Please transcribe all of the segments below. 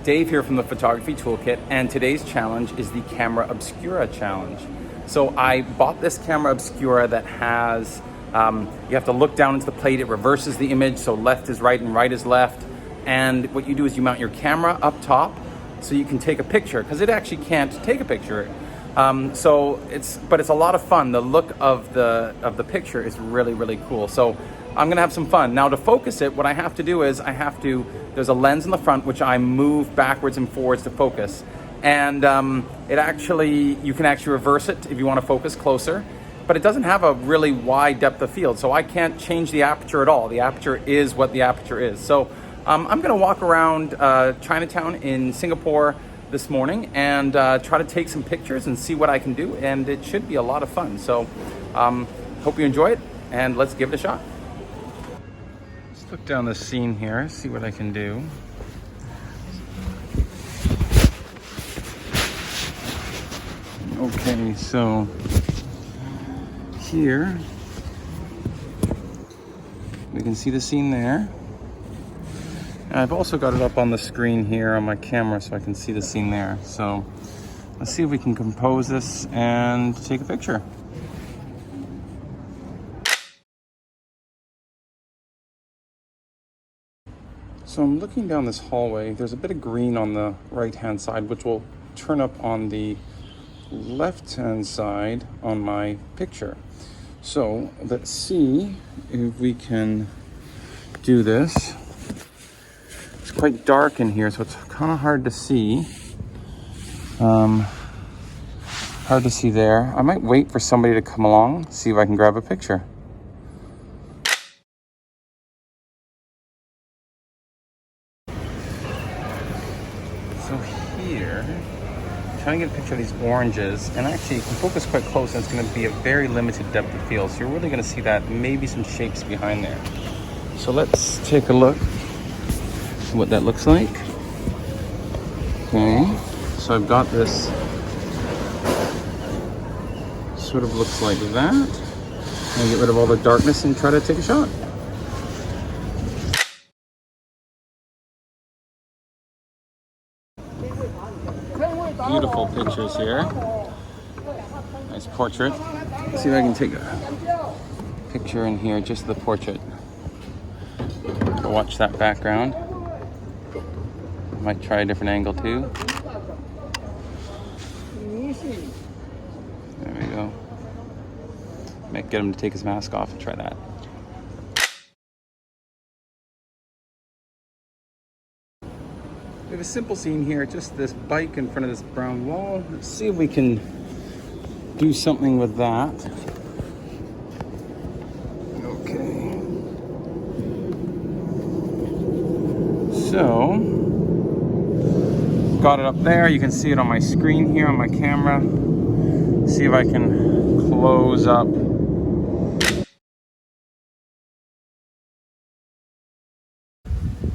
Dave here from the Photography Toolkit, and today's challenge is the Camera Obscura challenge. So I bought this Camera Obscura that has, you have to look down into the plate, it reverses the image, so left is right and right is left. And what you do is you mount your camera up top so you can take a picture, because it actually can't take a picture. But it's a lot of fun. The look of the picture is really, really cool. So I'm gonna have some fun. Now to focus it, what I have to do is there's a lens in the front which I move backwards and forwards to focus. And you can actually reverse it if you wanna focus closer, but it doesn't have a really wide depth of field. So I can't change the aperture at all. The aperture is what the aperture is. So I'm gonna walk around Chinatown in Singapore this morning and try to take some pictures and see what I can do, and it should be a lot of fun. So hope you enjoy it, and let's give it a shot. Let's look down the scene here, see what I can do. Okay, so here we can see the scene there. And I've also got it up on the screen here on my camera so I can see the scene there. So let's see if we can compose this and take a picture. So I'm looking down this hallway. There's a bit of green on the right-hand side, which will turn up on the left-hand side on my picture. So let's see if we can do this. It's quite dark in here, so it's kind of hard to see. Hard to see there. I might wait for somebody to come along, see if I can grab a picture. So here, I'm trying to get a picture of these oranges, and actually you can focus quite close, and it's going to be a very limited depth of field, so you're really going to see that, maybe some shapes behind there. So let's take a look what that looks like. Okay, so I've got this, sort of looks like that. I'm gonna get rid of all the darkness and try to take a shot. Beautiful pictures here. Nice portrait. Let's see if I can take a picture in here, just the portrait. Go watch that background. Might try a different angle too. There we go. Might get him to take his mask off and try that. We have a simple scene here, just this bike in front of this brown wall. Let's see if we can do something with that. Okay. So, got it up there. You can see it on my screen here on my camera. See if I can close up.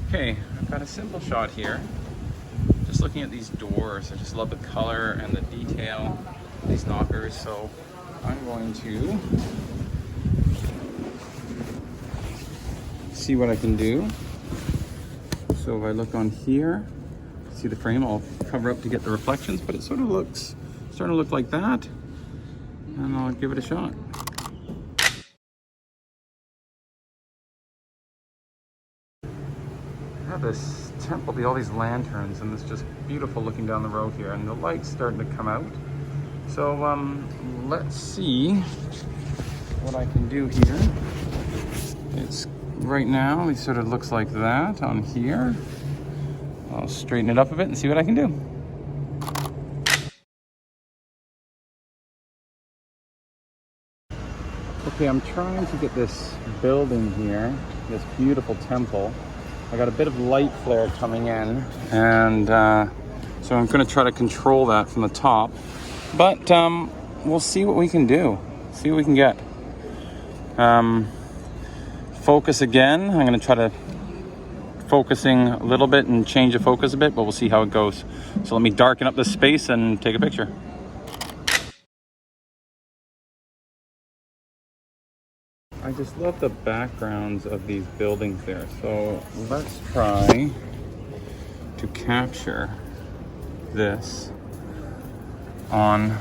Okay, I've got a simple shot here. Just looking at these doors. I just love the color and the detail of these knockers. So I'm going to see what I can do. So if I look on here, see the frame, I'll cover up to get the reflections, but it sort of looks, starting to look like that, and I'll give it a shot. I have this temple, all these lanterns, and it's just beautiful looking down the road here, and the light's starting to come out. So let's see what I can do here. It's right now, it sort of looks like that on here. I'll straighten it up a bit and see what I can do. Okay, I'm trying to get this building here, this beautiful temple. I got a bit of light flare coming in, and so I'm going to try to control that from the top. But we'll see what we can do, see what we can get. Focus again. I'm going to try to focusing a little bit and change the focus a bit, but we'll see how it goes. So let me darken up this space and take a picture. I just love the backgrounds of these buildings there. So let's try to capture this on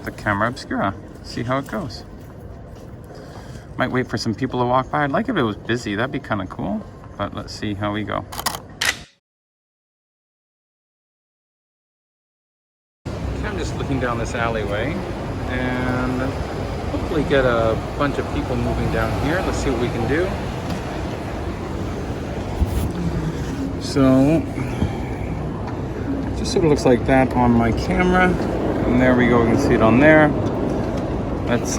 the camera obscura. See how it goes. Might wait for some people to walk by. I'd like if it was busy, that'd be kind of cool, but let's see how we go. Okay, I'm just looking down this alleyway and hopefully get a bunch of people moving down here. Let's see what we can do. So, just so it looks like that on my camera. And there we go, we can see it on there. Let's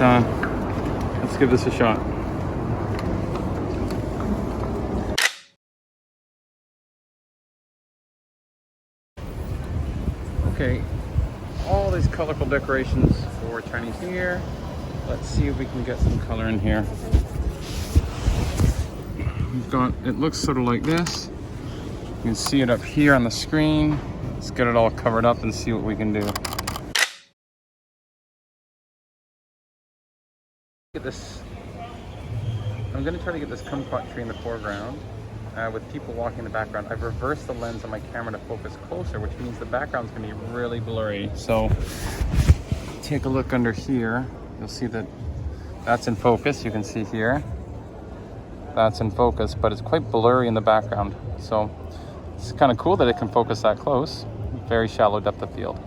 give this a shot. Okay, all these colorful decorations for Chinese New Year. Let's see if we can get some color in here. We've got, it looks sort of like this. You can see it up here on the screen. Let's get it all covered up and see what we can do. Look at this. I'm going to try to get this kumquat tree in the foreground with people walking in the background. I've reversed the lens on my camera to focus closer, which means the background's going to be really blurry. So take a look under here. You'll see that that's in focus. You can see here. That's in focus, but it's quite blurry in the background. So it's kind of cool that it can focus that close. Very shallow depth of field.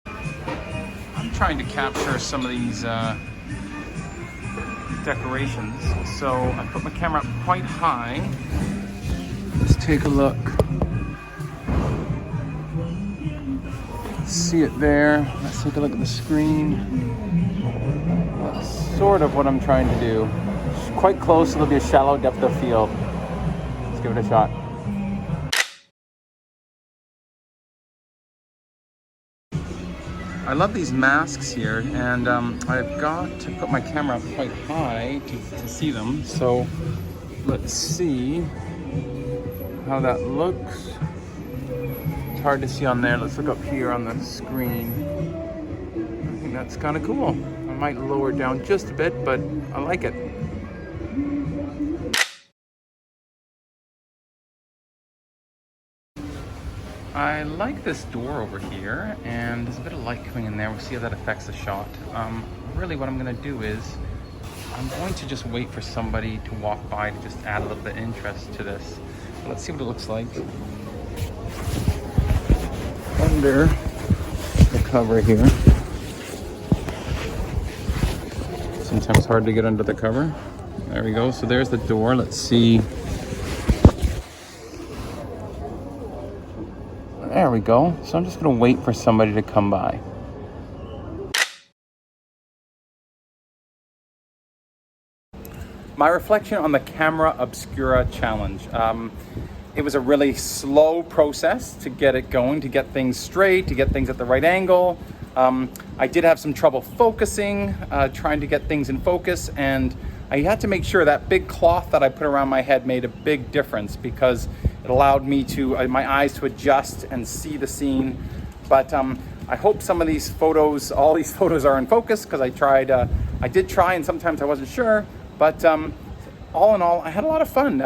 I'm trying to capture some of these decorations. So I put my camera up quite high. Let's take a look. See it there. Let's take a look at the screen. That's sort of what I'm trying to do. It's quite close, so there'll be a shallow depth of field. Let's give it a shot. I love these masks here, and I've got to put my camera up quite high to see them. So let's see how that looks. It's hard to see on there. Let's look up here on the screen. I think that's kind of cool. I might lower it down just a bit, but I like it. I like this door over here, and there's a bit of light coming in there. We'll see how that affects the shot. Really what I'm gonna do is, I'm going to just wait for somebody to walk by to just add a little bit of interest to this. But let's see what it looks like under the cover here. Sometimes hard to get under the cover. There we go, so there's the door. Let's see. There we go. So I'm just gonna wait for somebody to come by. My reflection on the camera obscura challenge. It was a really slow process to get it going, to get things straight, to get things at the right angle. I did have some trouble focusing, trying to get things in focus, and I had to make sure that big cloth that I put around my head made a big difference, because it allowed me to, my eyes to adjust and see the scene. But I hope some of these photos, all these photos are in focus, because I did try, and sometimes I wasn't sure. But all in all, I had a lot of fun.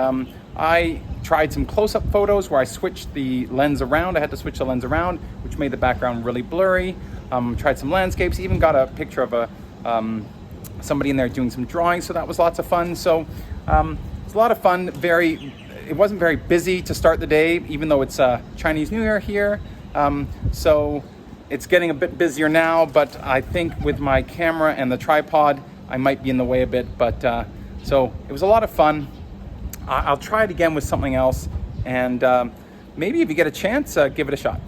I tried some close-up photos where I switched the lens around. I had to switch the lens around, which made the background really blurry. Tried some landscapes, even got a picture of somebody in there doing some drawing, so that was lots of fun. So it's a lot of fun. It wasn't very busy to start the day, even though it's Chinese New Year here. So it's getting a bit busier now, but I think with my camera and the tripod, I might be in the way a bit. But so it was a lot of fun. I'll try it again with something else, and maybe if you get a chance, give it a shot.